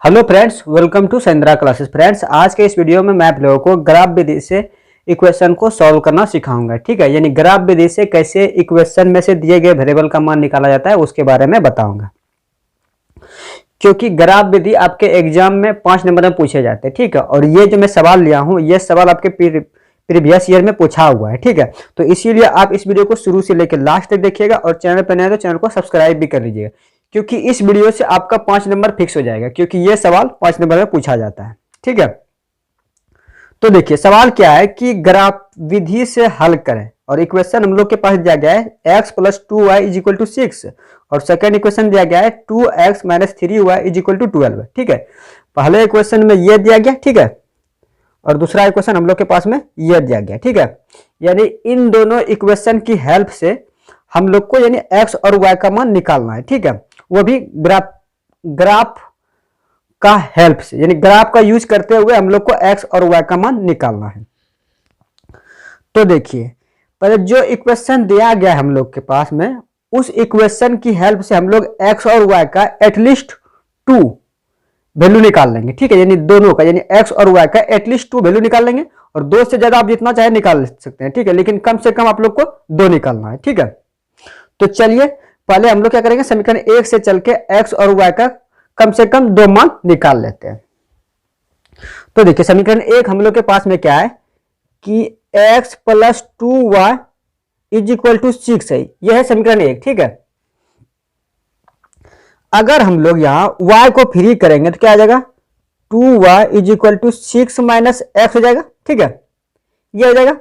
Hello friends, welcome to Sendra classes. Friends, आज के इस वीडियो में मैं आप लोगों को ग्राफ विधि से इक्वेशन को सॉल्व करना सिखाऊंगा। ठीक है, यानी ग्राफ विधि से कैसे इक्वेशन में से दिए गए वेरिएबल का मान निकाला जाता है उसके बारे में बताऊंगा। क्योंकि ग्राफ विधि आपके एग्जाम में 5 नंबर में पूछे जाते हैं। ठीक है, और ये जो मैं सवाल लिया हूँ ये सवाल आपके प्रीवियस ईयर में पूछा हुआ है। ठीक है, तो इसीलिए आप इस वीडियो को शुरू से लेकर लास्ट तक देखिएगा और चैनल पर नए तो चैनल को सब्सक्राइब भी कर लीजिएगा, क्योंकि इस वीडियो से आपका 5 नंबर फिक्स हो जाएगा, क्योंकि ये सवाल 5 नंबर में पूछा जाता है। ठीक है, तो देखिए सवाल क्या है कि ग्राफ विधि से हल करें और इक्वेशन हम लोग के पास दिया गया है x + 2y = 6 और सेकंड इक्वेशन दिया गया है 2x - 3y = 12। ठीक है, पहले इक्वेशन में ये दिया गया, ठीक है, और दूसरा इक्वेशन हम लोग के पास में ये दिया गया। ठीक है, यानी इन दोनों इक्वेशन की हेल्प से हम लोग को यानी x और y का मान निकालना है। ठीक है, वो भी ग्राफ का हेल्प से, यानी ग्राफ का यूज करते हुए हम लोग को x और y का मान निकालना है। तो देखिए पहले जो इक्वेशन दिया गया है हम लोग के पास में, उस इक्वेशन की हेल्प से हम लोग x और y का एटलीस्ट 2 वैल्यू निकाल लेंगे। ठीक है, यानी दोनों का, यानी x और y का एटलीस्ट 2 वैल्यू निकाल लेंगे, और 2 से ज्यादा आप जितना चाहे निकाल सकते हैं। ठीक है, लेकिन कम से कम आप लोग को 2 निकालना है। ठीक है, तो चलिए पहले हम लोग क्या करेंगे, समीकरण 1 से चल के x और y का कम से कम 2 मान निकाल लेते हैं। तो देखिए समीकरण 1 हम लोग के पास में क्या है कि x + 2y = 6 है। यह है समीकरण 1। ठीक है, अगर हम लोग यहां y को फ्री करेंगे तो क्या आ जाएगा, 2y = 6 - x हो जाएगा। ठीक है, ये हो जाएगा।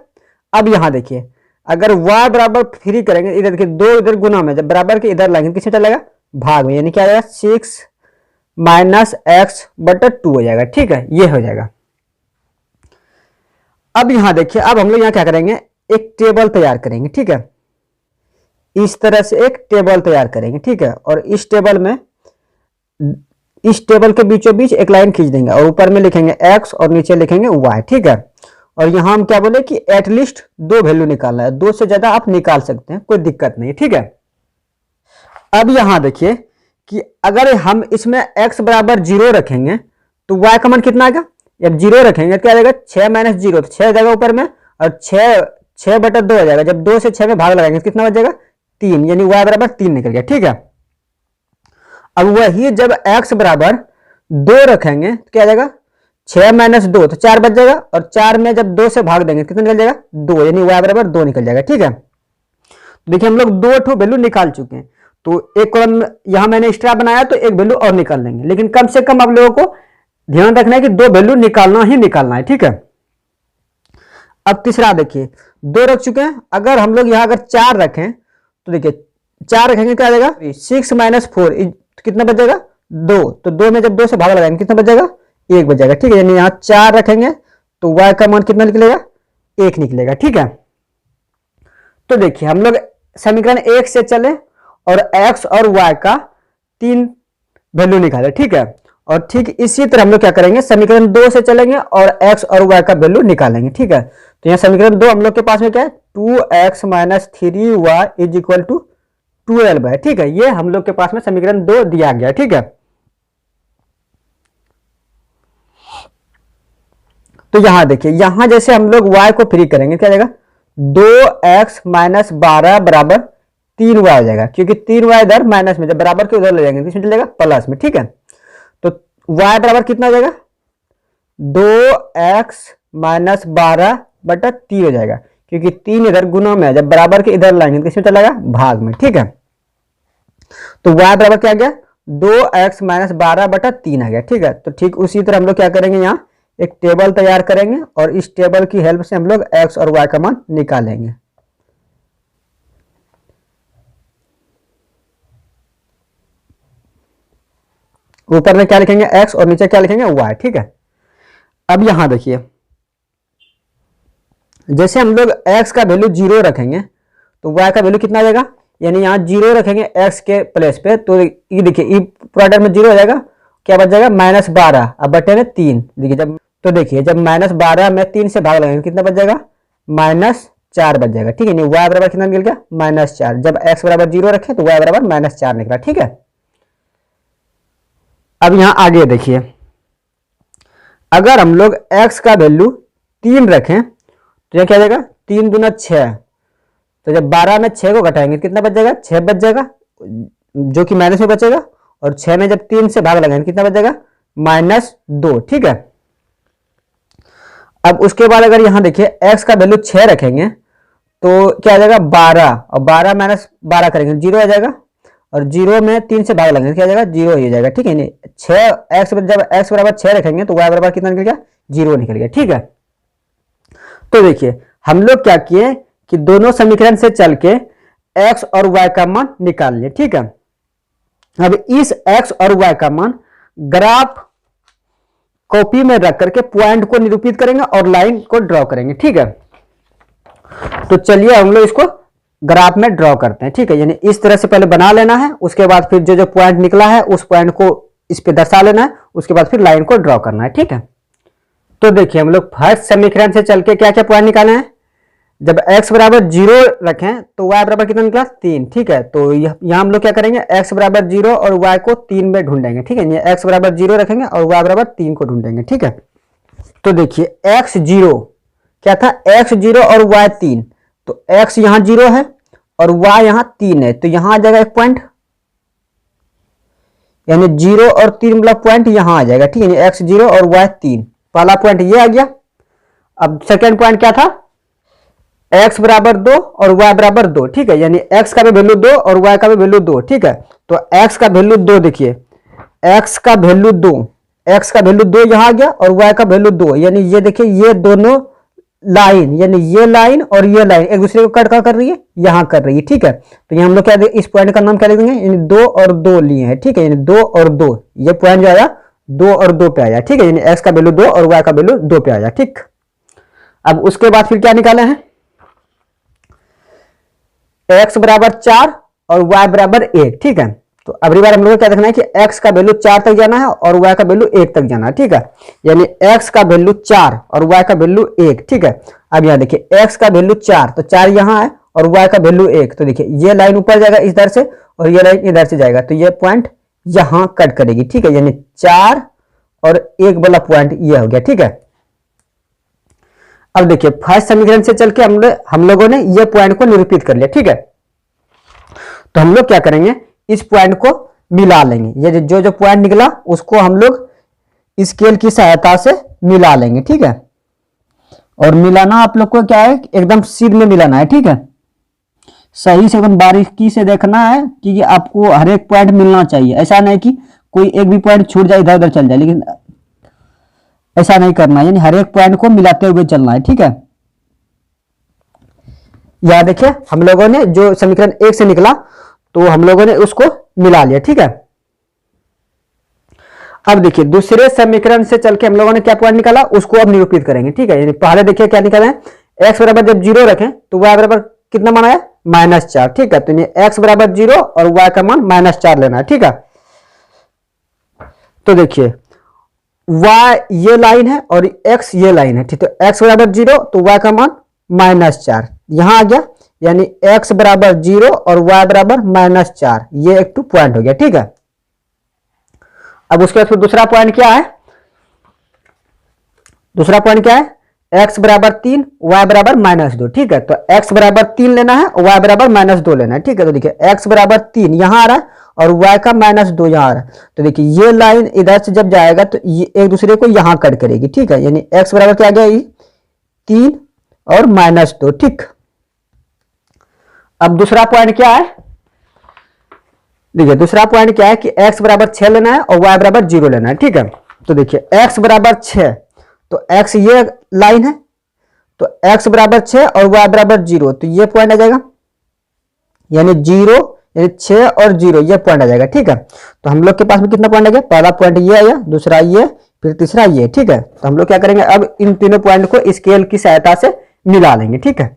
अब यहां देखिए अगर y बराबर फ्री करेंगे, इधर देखिए 2 इधर गुना में, जब बराबर के इधर लाएंगे किसमें चलेगा, भाग में, यानी क्या आ जाएगा 6 - x/2 हो जाएगा। ठीक है, ये हो जाएगा। अब यहां देखिए, अब हम लोग यहां क्या करेंगे, एक टेबल तैयार करेंगे। ठीक है, इस तरह से एक टेबल तैयार करेंगे। ठीक है, और इस टेबल के बीचों बीच एक लाइन खींच देंगे और ऊपर में लिखेंगे x और नीचे लिखेंगे y। ठीक है, और यहां हम क्या बोले कि एटलीस्ट 2 वैल्यू निकालना है, 2 से ज्यादा आप निकाल सकते हैं, कोई दिक्कत नहीं। ठीक है, अब यहां देखिए कि अगर हम इसमें x = 0 रखेंगे तो y का मान कितना आएगा, जब 0 रखेंगे क्या आ जाएगा, 6 - 0 तो 6 जाएगा ऊपर में, और 6/2 हो जाएगा। जब 2 से 6 में भाग लगाएंगे तो कितना बच जाएगा, 3, यानी y = 3 निकल गया। ठीक है, अब वही जब x = 2 रखेंगे तो क्या आ जाएगा, 6 - 2 तो 4 बच जाएगा, और 4 में जब 2 से भाग देंगे कितना निकल जाएगा, 2, यानी y = 2 निकल जाएगा। ठीक है, देखिए हम लोग 2 ठो वैल्यू निकाल चुके हैं, तो एक कॉलम यहां मैंने एक्स्ट्रा बनाया तो एक वैल्यू और निकाल लेंगे, लेकिन कम से कम आप लोगों को ध्यान रखना है कि 2 वैल्यू निकालना ही निकालना है। ठीक है, अब तीसरा देखिए 2 रख चुके हैं, अगर हम लोग यहां अगर 4 रखें तो देखिए 4 रखेंगे क्या आ जाएगा, 6 - 4 कितना बच जाएगा, 2, तो 2 में जब 2 से भाग लगाएंगे कितना बच जाएगा, 1 बच जाएगा। ठीक है, यानी यहां 4 रखेंगे तो y का मान कितना निकलेगा, 1 निकलेगा। ठीक है, तो देखिए हम लोग समीकरण 1 से चले और x और y का 3 वैल्यू निकाले। ठीक है, और ठीक इसी तरह हम लोग क्या करेंगे, समीकरण 2 से चलेंगे और x और y का वैल्यू निकालेंगे। ठीक है, तो यहाँ समीकरण 2 हम लोग के पास में क्या है, 2x - 3y = 12 है। ठीक है, ये हम लोग के पास में समीकरण 2 दिया गया। ठीक है, तो यहां देखिए, यहां जैसे हम लोग y को फ्री करेंगे क्या जाएगा, 2x - 12 = 3y हो जाएगा, क्योंकि 3y इधर माइनस में, जब बराबर के उधर ले जाएंगे किसमें चलेगा, प्लस में। ठीक है, तो y बराबर कितना हो जाएगा, 2x - 12/3 हो जाएगा, क्योंकि 3 इधर गुना में, जब बराबर के इधर लाएंगे तो किसमें चलेगा, भाग में। ठीक है, तो y बराबर क्या आ गया, 2x - 12/3 आ गया। ठीक है, तो ठीक उसी तरह हम लोग क्या करेंगे, यहाँ एक टेबल तैयार करेंगे और इस टेबल की हेल्प से हम लोग x और y का मान निकालेंगे। ऊपर में क्या लिखेंगे, x, और नीचे क्या लिखेंगे, y। ठीक है, अब यहां देखिए जैसे हम लोग x का वैल्यू 0 रखेंगे तो y का वैल्यू कितना आ जाएगा, यानी यहाँ 0 रखेंगे x के प्लेस पे, तो ये देखिए ई प्रोडक्ट में 0 हो जाएगा, क्या बच जाएगा, -12, अब बटे में 3। देखिए जब, तो देखिए जब -12 में 3 से भाग लगाएंगे कितना बच जाएगा, -4 बच जाएगा। ठीक है, नहीं y बराबर कितना निकल गया, -4। जब x = 0 रखें तो y = -4 निकला। ठीक है, अब यहाँ आगे देखिए, अगर हम लोग x का वैल्यू 3 रखें तो यह क्या हो जाएगा, 3 दूना 6। तो जब 12 में 6 को घटाएंगे कितना बच जाएगा, 6 बच जाएगा, जो कि माइनस में बचेगा। और 6 में जब 3 से भाग लगाएंगे कितना बच जाएगा, -2। ठीक है। अब उसके बाद अगर यहां देखिए x का वैल्यू 6 रखेंगे तो क्या आ जाएगा, 12, और 12 माइनस 12 करेंगे 0 आ जाएगा। और 0 में 3 से भाग लगेंगे क्या आ जाएगा, 0 ही जाएगा। ठीक है, नहीं 6 जब x बराबर 6 रखेंगे तो y बराबर कितना निकल गया, 0 निकल गया। ठीक है। तो देखिए हम लोग क्या किए कि दोनों समीकरण से चल के x और y का मान निकाल लिए। ठीक है। अब इस x और y का मान ग्राफ कॉपी में रख करके पॉइंट को निरूपित करेंगे और लाइन को ड्रॉ करेंगे। ठीक है। तो चलिए हम लोग इसको ग्राफ में ड्रॉ करते हैं। ठीक है, यानी इस तरह से पहले बना लेना है, उसके बाद फिर जो जो पॉइंट निकला है उस पॉइंट को इस पे दर्शा लेना है, उसके बाद फिर लाइन को ड्रॉ करना है। ठीक है। तो देखिए हम लोग फर्स्ट समीकरण से चल के क्या क्या पॉइंट निकाले हैं। जब x बराबर 0 रखें तो y बराबर कितना निकला, 3। ठीक है। तो यहाँ हम लोग क्या करेंगे, x बराबर 0 और y को 3 में ढूंढेंगे। ठीक है, x बराबर 0 रखेंगे और y बराबर 3 को ढूंढेंगे। ठीक है। तो देखिए x 0 क्या था, x 0 और y 3। तो x यहाँ 0 है और y यहाँ 3 है, तो यहाँ आ जाएगा एक पॉइंट, यानी 0 और 3 वाला पॉइंट यहाँ आ जाएगा। ठीक है, x 0 और y 3, पहला पॉइंट ये आ गया। अब सेकेंड पॉइंट क्या था, x बराबर 2 और y बराबर 2। ठीक है, यानी x का भी वैल्यू 2 और y का भी वैल्यू 2। ठीक है। तो x का वैल्यू 2 देखिए, x का वैल्यू 2, x का वैल्यू 2 यहां आ गया और y का वैल्यू 2, यानी ये देखिए ये दोनों लाइन, यानी ये लाइन और ये लाइन एक दूसरे को कट कहां कर रही है, यहां कर रही है। ठीक है। तो यहाँ हम लोग क्या इस पॉइंट का नाम क्या लिख देंगे, यानी 2 और 2 लिए हैं। ठीक है, यानी 2 और 2, ये पॉइंट जो आया 2 और 2 पे आया। ठीक है, यानी x का वैल्यू 2 और y का वैल्यू 2 पे आया। ठीक। अब उसके बाद फिर क्या निकाले हैं, x बराबर 4 और y बराबर 1। ठीक है। तो अगली बार हम लोग को क्या देखना है कि x का वैल्यू 4 तक जाना है और y का वैल्यू 1 तक जाना है। ठीक है, यानी x का वैल्यू 4 और y का वैल्यू 1। ठीक है। अब यहाँ देखिए x का वैल्यू 4, तो 4 यहाँ है और y का वैल्यू 1। तो देखिए ये लाइन ऊपर जाएगा इधर से और ये लाइन इधर से जाएगा, तो ये पॉइंट यहां कट करेगी। ठीक है, यानी 4 और 1 वाला पॉइंट ये हो गया। ठीक है। अब देखिए फर्स्ट समीकरण से चल के हम लोगों ने ये पॉइंट को निरूपित कर लिया। ठीक है। तो हम लोग क्या करेंगे, इस पॉइंट को मिला लेंगे, ये जो जो पॉइंट निकला उसको हम लोग स्केल की सहायता से मिला लेंगे। ठीक है। और मिलाना आप लोग को क्या है, एकदम सीध में मिलाना है। ठीक है, सही से एकदम बारीकी से देखना है कि आपको हर एक पॉइंट मिलना चाहिए। ऐसा नहीं कि कोई एक भी पॉइंट छूट जाए, इधर उधर चल जाए, लेकिन ऐसा नहीं करना है, यानी हर एक पॉइंट को मिलाते हुए चलना है। ठीक है। यहां देखिए हम लोगों ने जो समीकरण 1 से निकला तो हम लोगों ने उसको मिला लिया। ठीक है। अब देखिए दूसरे समीकरण से चल के हम लोगों ने क्या पॉइंट निकाला उसको अब निरूपित करेंगे। ठीक है, यानी पहले देखिए क्या निकाला है, x बराबर जब 0 रखें तो y बराबर कितना मान आया, -4। ठीक है, तो x बराबर 0 और y का मान -4 लेना है। ठीक है। तो देखिए y ये लाइन है और x ये लाइन है। ठीक है, तो x बराबर 0 तो y का मान -4 यहां आ गया, यानी x बराबर 0 और y बराबर -4, ये एक टू पॉइंट हो गया। ठीक है। अब उसके बाद दूसरा पॉइंट क्या है, दूसरा पॉइंट क्या है, x बराबर 3 y बराबर -2। ठीक है, तो x बराबर 3 लेना है और y बराबर -2 लेना है। ठीक है। तो देखिए x बराबर 3 यहां आ रहा है और y का -2 यहां आ रहा है, तो देखिए ये लाइन इधर से जब जाएगा तो ये एक दूसरे को यहां कट करेगी। ठीक है, यानी x बराबर क्या आ गया, 3 और -2। ठीक। अब दूसरा पॉइंट क्या है, देखिए दूसरा पॉइंट क्या है कि x बराबर 6 लेना है और y बराबर 0 लेना है। ठीक है। तो देखिए x बराबर 6, तो x ये लाइन है, तो x बराबर 6 और y बराबर 0, तो ये पॉइंट आ जाएगा, यानी 0, यानी 6 और 0 ये पॉइंट आ जाएगा। ठीक है। तो हम लोग के पास में कितना पॉइंट आ गया, पहला पॉइंट ये आया, दूसरा ये, फिर तीसरा ये। ठीक है। तो हम लोग क्या करेंगे, अब इन तीनों पॉइंट को स्केल की सहायता से मिला लेंगे। ठीक है।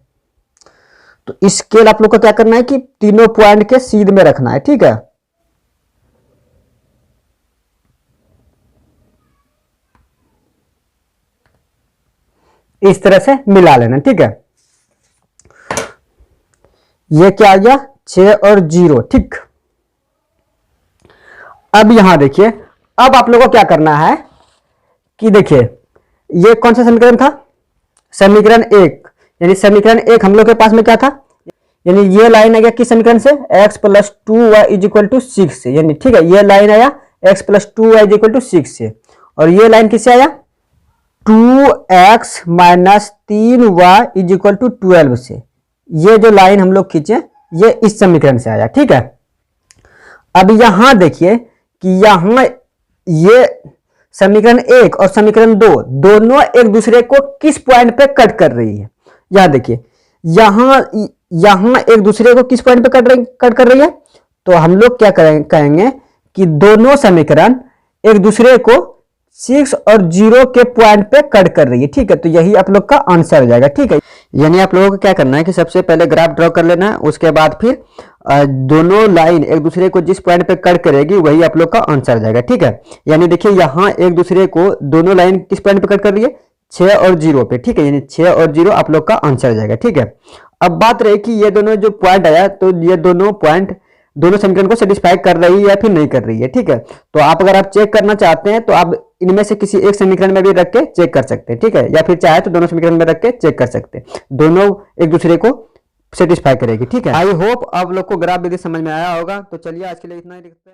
तो स्केल आप लोग को क्या करना है कि तीनों पॉइंट के सीध में रखना है। ठीक है। इस तरह से मिला लेना। ठीक है, ये क्या आ गया, 6 और 0। ठीक। अब यहां देखिए अब आप लोगों को क्या करना है कि देखिए ये कौन सा समीकरण था, समीकरण एक, यानी समीकरण एक हम लोग के पास में क्या था, यानी ये लाइन आ गया किस समीकरण से, x plus 2y is equal to 6 से, यानी ठीक है ये लाइन आया x plus 2y is equal to 6 से, और ये लाइन किससे आया 2x minus 3y is equal to 12 से। ये जो लाइन हम लोग खींचे ये इस समीकरण से आया, ठीक है। अब यहां देखिए कि यहां ये समीकरण एक और समीकरण दो दोनों एक दूसरे को किस पॉइंट पे कट कर रही है, यहां देखिए यहां एक दूसरे को किस पॉइंट पे कट कर रही है, तो हम लोग क्या कहेंगे कि दोनों समीकरण एक दूसरे को 6 और 0 के पॉइंट पे कट कर रही है, ठीक है। तो यही आप लोग का आंसर हो जाएगा, ठीक है। यानी आप लोगों को क्या करना है कि सबसे पहले ग्राफ ड्रॉ कर लेना है, उसके बाद फिर दोनों लाइन एक दूसरे को जिस पॉइंट पे कट करेगी वही आप लोग का आंसर हो जाएगा, ठीक है। यानी देखिए यहाँ एक दूसरे को दोनों लाइन किस पॉइंट पे कट कर रही है 6 और 0 पे, ठीक है। यानी 6 और 0 आप लोग का आंसर हो जाएगा, ठीक है। अब बात रही कि ये दोनों जो पॉइंट आया तो ये दोनों पॉइंट दोनों समीकरण को सेटिस्फाई कर रही है या फिर नहीं कर रही है, ठीक है। तो आप अगर आप चेक करना चाहते हैं तो आप इनमें से किसी एक समीकरण में भी रख के चेक कर सकते हैं, ठीक है, या फिर चाहे तो दोनों समीकरण में रख के चेक कर सकते हैं, दोनों एक दूसरे को सेटिस्फाई करेगी, ठीक है। आई होप आप लोग को ग्राफ विधि समझ में आया होगा। तो चलिए आज के लिए इतना ही लिखते हैं।